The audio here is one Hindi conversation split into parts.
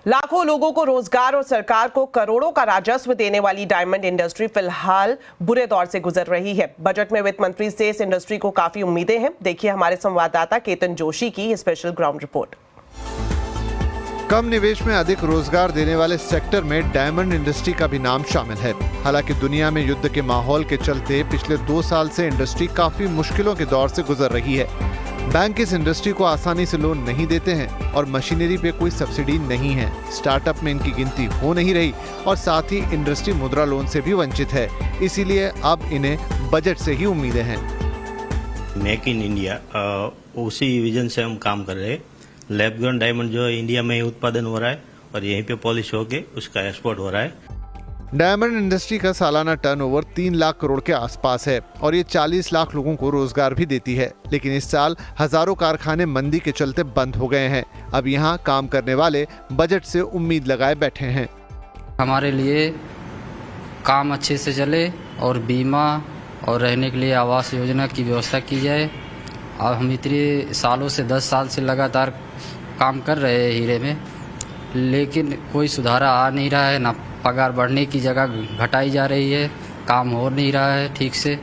लाखों लोगों को रोजगार और सरकार को करोड़ों का राजस्व देने वाली डायमंड इंडस्ट्री फिलहाल बुरे दौर से गुजर रही है। बजट में वित्त मंत्री से इस इंडस्ट्री को काफी उम्मीदें हैं। देखिए हमारे संवाददाता केतन जोशी की स्पेशल ग्राउंड रिपोर्ट। कम निवेश में अधिक रोजगार देने वाले सेक्टर में डायमंड इंडस्ट्री का भी नाम शामिल है। हालांकि दुनिया में युद्ध के माहौल के चलते पिछले 2 साल से इंडस्ट्री काफी मुश्किलों के दौर से गुजर रही है। बैंक इस इंडस्ट्री को आसानी से लोन नहीं देते हैं और मशीनरी पे कोई सब्सिडी नहीं है। स्टार्टअप में इनकी गिनती हो नहीं रही और साथ ही इंडस्ट्री मुद्रा लोन से भी वंचित है। इसीलिए अब इन्हें बजट से ही उम्मीदें हैं। मेक इन इंडिया उसी विजन से हम काम कर रहे हैं। लैब ग्रोन डायमंड जो है इंडिया में ही उत्पादन हो रहा है और यहीं पे पॉलिश होके उसका एक्सपोर्ट हो रहा है। डायमंड इंडस्ट्री का सालाना टर्नओवर 3 लाख करोड़ के आसपास है और ये 40 लाख लोगों को रोजगार भी देती है। लेकिन इस साल हजारों कारखाने मंदी के चलते बंद हो गए हैं। अब यहाँ काम करने वाले बजट से उम्मीद लगाए बैठे हैं। हमारे लिए काम अच्छे से चले और बीमा और रहने के लिए आवास योजना की व्यवस्था की जाए। अब हम इतने सालों से 10 साल से लगातार काम कर रहे हैं हीरे में, लेकिन कोई सुधार आ नहीं रहा है। ना पगार बढ़ने की जगह घटाई जा रही है, काम हो नहीं रहा है ठीक से।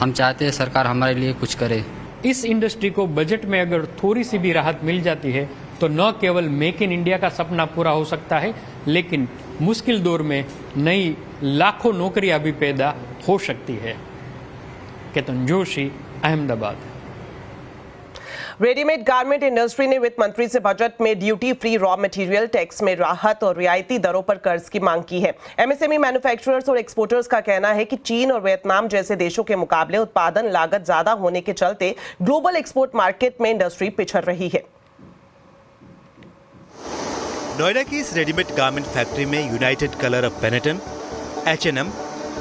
हम चाहते हैं सरकार हमारे लिए कुछ करे। इस इंडस्ट्री को बजट में अगर थोड़ी सी भी राहत मिल जाती है तो न केवल मेक इन इंडिया का सपना पूरा हो सकता है, लेकिन मुश्किल दौर में नई लाखों नौकरियां भी पैदा हो सकती है। Ketan Joshi, Ahmedabad. Readymade garment industry ने वित्त मंत्री से बजट में duty free raw material tax में राहत और रियायती दरों पर कर्ज की मांग की है। एमएसएमई मैन्युफैक्चरर्स और एक्सपोर्टर्स का कहना है कि चीन और वियतनाम जैसे देशों के मुकाबले उत्पादन लागत ज्यादा होने के चलते ग्लोबल एक्सपोर्ट मार्केट में इंडस्ट्री पिछड़ रही है। नोएडा की इस रेडीमेड गारमेंट फैक्ट्री में United colour of Benetton, H&M,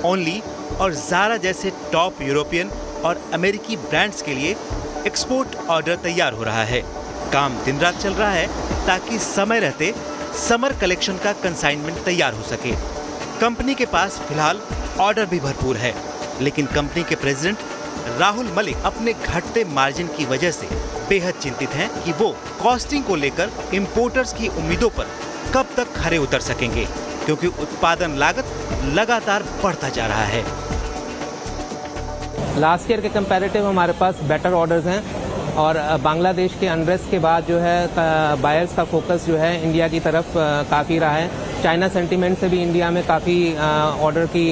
only और ज़ारा जैसे टॉप यूरोपियन और अमेरिकी ब्रांड्स के लिए एक्सपोर्ट ऑर्डर तैयार हो रहा है। काम दिन रात चल रहा है ताकि समय रहते समर कलेक्शन का कंसाइनमेंट तैयार हो सके। कंपनी के पास फिलहाल ऑर्डर भी भरपूर है, लेकिन कंपनी के प्रेसिडेंट राहुल मलिक अपने घटते मार्जिन की वजह से बेहद चिंतित हैं कि वो कॉस्टिंग को लेकर इंपोर्टर्स की उम्मीदों पर कब तक खरे उतर सकेंगे, क्योंकि उत्पादन लागत लगातार बढ़ता जा रहा है। लास्ट ईयर के कंपैरेटिव हमारे पास बेटर ऑर्डर्स हैं और बांग्लादेश के अनरेस्ट के बाद जो है बायर्स का फोकस जो है इंडिया की तरफ काफ़ी रहा है। चाइना सेंटीमेंट से भी इंडिया में काफ़ी ऑर्डर की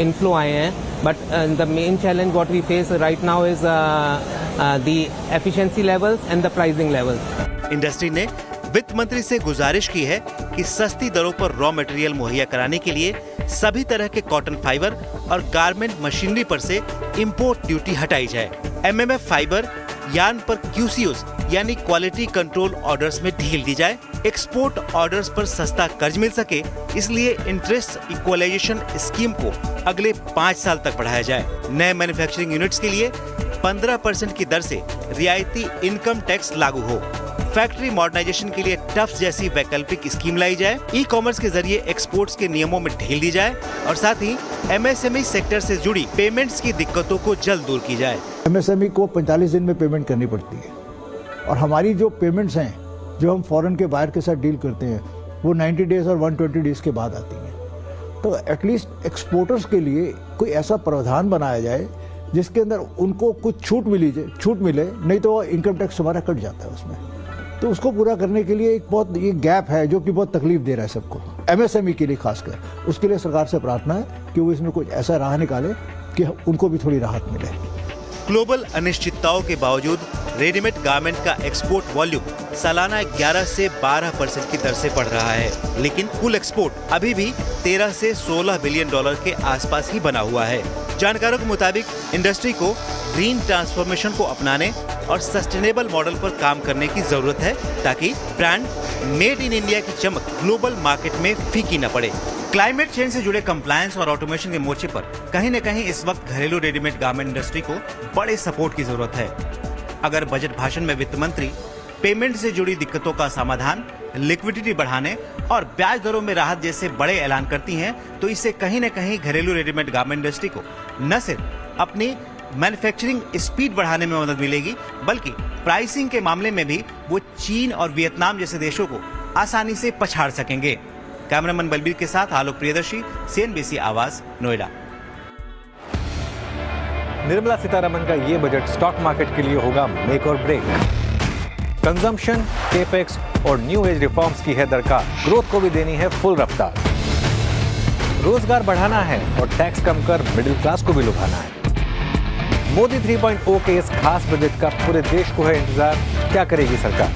इनफ्लो आए हैं। But the main challenge what we face right now is the efficiency levels and the pricing levels. Industry ने वित्त मंत्री से गुजारिश की है कि सस्ती दरों पर रॉ मटेरियल मुहैया कराने के लिए सभी तरह के कॉटन फाइबर और गारमेंट मशीनरी पर से इंपोर्ट ड्यूटी हटाई जाए। MMF फाइबर यार्न पर QCOs यानी क्वालिटी कंट्रोल ऑर्डर्स में ढील दी जाए। एक्सपोर्ट ऑर्डर्स पर सस्ता कर्ज मिल सके, इसलिए इंटरेस्ट इक्वलाइजेशन स्कीम को अगले 5 साल तक बढ़ाया जाए। नए मैन्युफैक्चरिंग यूनिट्स के लिए 15% की दर से रियायती इनकम टैक्स लागू हो। फैक्ट्री मॉडर्नाइजेशन के लिए टफ्स जैसी वैकल्पिक स्कीम लाई जाए। ई-कॉमर्स के जरिए एक्सपोर्ट्स के नियमों में ढील दी जाए और साथ ही MSME सेक्टर से जुड़ी पेमेंट्स की दिक्कतों को जल्द दूर की जाए। MSME को 45 दिन में पेमेंट करनी पड़ती है और हमारी जो पेमेंट्स हैं जो हम फॉरेन के बायर के साथ डील करते हैं वो 90 डेज और 120 डेज के बाद आती हैं। तो एटलीस्ट एक्सपोर्टर्स के लिए कोई ऐसा प्रावधान बनाया जाए जिसके अंदर उनको कुछ छूट मिले, नहीं तो इनकम टैक्स हमारा कट जाता है उसमें। तो उसको पूरा करने के लिए एक बहुत ये गैप है जो कि बहुत तकलीफ दे रहा है सबको, MSME के लिए खासकर। उसके लिए सरकार से प्रार्थना है कि वो इसमें कुछ ऐसा राह निकाले कि उनको भी थोड़ी राहत मिले। ग्लोबल अनिश्चितताओं के बावजूद रेडीमेड गारमेंट का एक्सपोर्ट वॉल्यूम सालाना 11 से 12% की दर से बढ़ रहा है, लेकिन कुल एक्सपोर्ट अभी भी 13 से 16 बिलियन डॉलर के आसपास ही बना हुआ है। जानकारों के मुताबिक इंडस्ट्री को ग्रीन ट्रांसफॉर्मेशन को अपनाने और सस्टेनेबल मॉडल पर काम करने की जरूरत है ताकि ब्रांड मेड इन इंडिया की चमक ग्लोबल मार्केट में फीकी न पड़े। क्लाइमेट चेंज से जुड़े कंप्लायंस और ऑटोमेशन के मोर्चे पर कहीं न कहीं इस वक्त घरेलू रेडीमेड गारमेंट इंडस्ट्री को बड़े सपोर्ट की जरूरत है। अगर बजट भाषण में वित्त मंत्री पेमेंट से जुड़ी दिक्कतों का समाधान, लिक्विडिटी बढ़ाने और ब्याज दरों में राहत जैसे बड़े ऐलान करती हैं, तो इससे कहीं न कहीं घरेलू रेडीमेड गारमेंट इंडस्ट्री को न सिर्फ अपनी मैन्युफैक्चरिंग स्पीड बढ़ाने में मदद मिलेगी, बल्कि प्राइसिंग के मामले में भी वो चीन और वियतनाम जैसे देशों को आसानी से पछाड़ सकेंगे। कैमरामैन बलबीर के साथ आलोक प्रियदर्शी, CNBC आवाज, नोएडा। निर्मला सीतारमण का ये बजट स्टॉक मार्केट के लिए होगा मेक और ब्रेक। कंजम्पशन, केपेक्स और न्यू एज रिफॉर्म्स की है दरकार, ग्रोथ को भी देनी है फुल रफ्तार। रोजगार बढ़ाना है और टैक्स कम कर मिडिल क्लास को भी लुभाना है। मोदी 3.0 के इस खास बजट का पूरे देश को है इंतजार, क्या करेगी सरकार।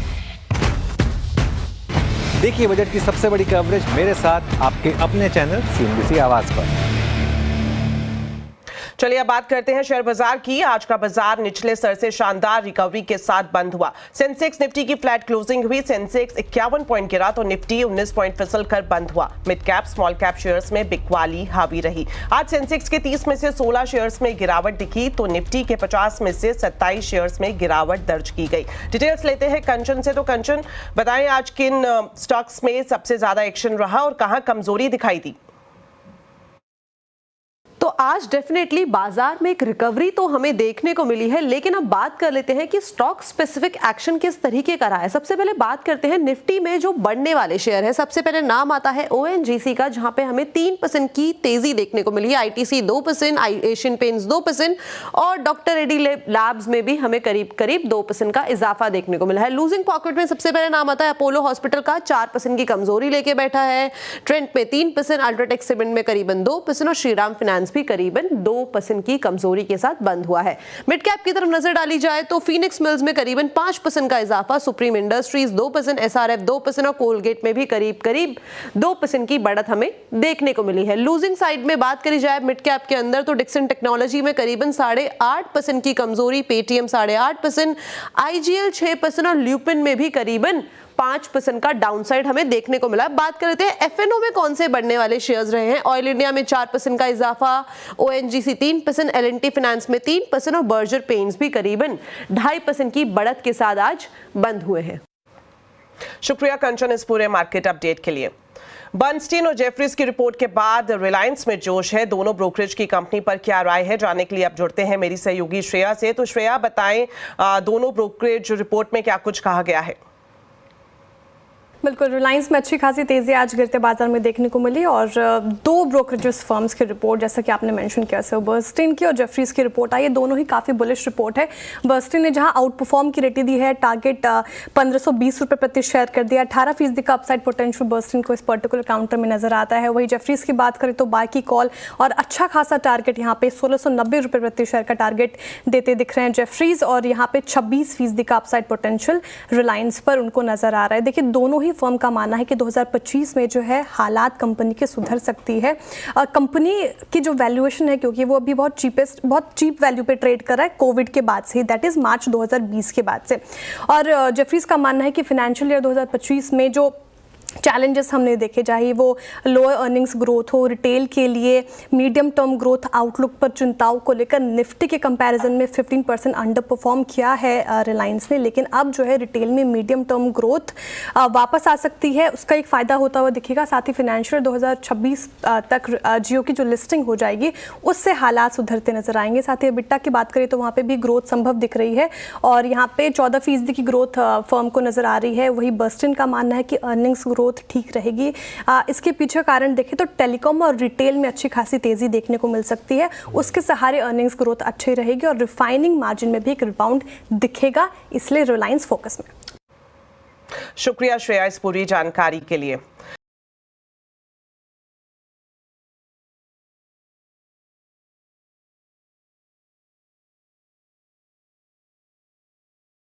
देखिए बजट की सबसे बड़ी कवरेज मेरे साथ आपके अपने चैनल CNBC आवाज पर। चलिए अब बात करते हैं शेयर बाजार की। आज का बाजार निचले स्तर से शानदार रिकवरी के साथ बंद हुआ। सेंसेक्स निफ्टी की फ्लैट क्लोजिंग हुई। सेंसेक्स 51 पॉइंट गिरा तो निफ्टी 19 पॉइंट फिसल कर बंद हुआ। Mid cap small cap shares में बिकवाली हावी रही। आज सेंसेक्स के 30 में से 16 शेयर्स में गिरावट दिखी तो निफ्टी के 50 में से 27 शेयर्स में गिरावट दर्ज की गई। डिटेल्स लेते हैं कंचन से। तो कंचन, बताएं आज किन स्टॉक्स में सबसे ज्यादा एक्शन रहा और कहां कमजोरी दिखाई दी? तो आज डेफिनेटली बाजार में एक रिकवरी तो हमें देखने को मिली है, लेकिन अब बात कर लेते हैं कि स्टॉक स्पेसिफिक एक्शन किस तरीके का रहा है। सबसे पहले बात करते हैं निफ्टी में जो बढ़ने वाले शेयर है। सबसे पहले नाम आता है ONGC का, जहां पे हमें 3% की तेजी देखने को मिली है। ITC 2%, एशियन पेंट्स 2% और डॉक्टर रेड्डी लैब्स में भी हमें करीब करीब 2% का इजाफा देखने को मिला है। लूजिंग पॉकेट में सबसे पहले नाम आता है अपोलो हॉस्पिटल का, 4% की कमजोरी लेके बैठा है। ट्रेंट में 3%, अल्ट्राटेक सीमेंट में करीबन 2% और श्रीराम फाइनेंस भी करीबन 2% की कमजोरी के साथ बंद हुआ है। मिड कैप की तरफ नजर डाली जाए तो फीनिक्स मिल्स में करीबन 5% का इजाफा, सुप्रीम इंडस्ट्रीज 2%, SRF 2% और कोलगेट में भी करीब करीब 2% की बढ़त हमें देखने को मिली है। लूजिंग साइड में बात करी जाए मिड कैप के अंदर तो डिक्सन टेक्नोलॉजी में करीबन 8.5% की कमजोरी, पेटीएम 8.5%, IGL 6% और ल्यूपिन में भी करीबन 5% का डाउनसाइड हमें देखने को मिला। बात कर लेते हैं FNO में कौन से बढ़ने वाले शेयर्स रहे हैं। ऑयल इंडिया में 4% का इजाफा, ONGC 3%, L&T फाइनेंस में 3% और बर्जर पेंट्स भी करीबन 2.5% की बढ़त के साथ आज बंद हुए हैं। शुक्रिया कंचन इस पूरे मार्केट अपडेट के लिए। बर्नस्टीन और जेफरीज की रिपोर्ट के बाद रिलायंस में जोश है। दोनों ब्रोकरेज की कंपनी पर क्या राय है, जानने के लिए अब जुड़ते हैं मेरी सहयोगी श्रेया से। तो श्रेया, बताएं दोनों ब्रोकरेज रिपोर्ट में क्या कुछ कहा गया है? बिल्कुल, रिलायंस में अच्छी खासी तेज़ी आज गिरते बाजार में देखने को मिली और दो ब्रोकरेजेस फर्म्स की रिपोर्ट, जैसा कि आपने मेंशन किया, सर बर्नस्टीन की और जेफरीज की रिपोर्ट आई है। दोनों ही काफ़ी बुलिश रिपोर्ट है। बर्नस्टीन ने जहां आउट परफॉर्म की रेटिंग दी है, टारगेट 1520 रुपये प्रति शेयर कर दिया। 18% का अपसाइड पोटेंशियल बर्नस्टीन को इस पर्टिकुलर काउंटर में नजर आता है। वही जेफरीज की बात करें तो बाय की कॉल और अच्छा खासा टारगेट यहाँ पे 1690 रुपये प्रति शेयर का टारगेट देते दिख रहे हैं जेफरीज, और यहाँ पे 26% का अपसाइड पोटेंशियल रिलायंस पर उनको नजर आ रहा है। देखिए, दोनों ही फर्म का मानना है कि 2025 में जो है हालात कंपनी के सुधर सकती है। कंपनी की जो वैल्यूएशन है, क्योंकि वो अभी बहुत चीप वैल्यू पे ट्रेड कर रहा है कोविड के बाद से, दैट इज मार्च 2020 के बाद से। और जेफरीज का मानना है कि फाइनेंशियल ईयर 2025 में जो चैलेंजेस हमने देखे, चाहे वो लोअर अर्निंग्स ग्रोथ हो, रिटेल के लिए मीडियम टर्म ग्रोथ आउटलुक पर चिंताओं को लेकर निफ्टी के कंपैरिजन में 15% अंडर परफॉर्म किया है रिलायंस ने, लेकिन अब जो है रिटेल में मीडियम टर्म ग्रोथ वापस आ सकती है, उसका एक फ़ायदा होता हुआ दिखेगा। साथ ही फाइनेंशियल 2026 तक जियो की जो लिस्टिंग हो जाएगी उससे हालात सुधरते नजर आएंगे। साथ ही एबिटा की बात करें तो वहाँ पर भी ग्रोथ संभव दिख रही है और यहाँ पे 14% की ग्रोथ फर्म को नजर आ रही है। वही बर्नस्टीन का मानना है कि अर्निंग्स ग्रोथ ठीक रहेगी। इसके पीछे कारण देखें तो टेलीकॉम और रिटेल में अच्छी खासी तेजी देखने को मिल सकती है, उसके सहारे अर्निंग्स ग्रोथ अच्छी रहेगी और रिफाइनिंग मार्जिन में भी एक रिबाउंड दिखेगा, इसलिए रिलायंस फोकस में। शुक्रिया श्रेया इस पूरी जानकारी के लिए।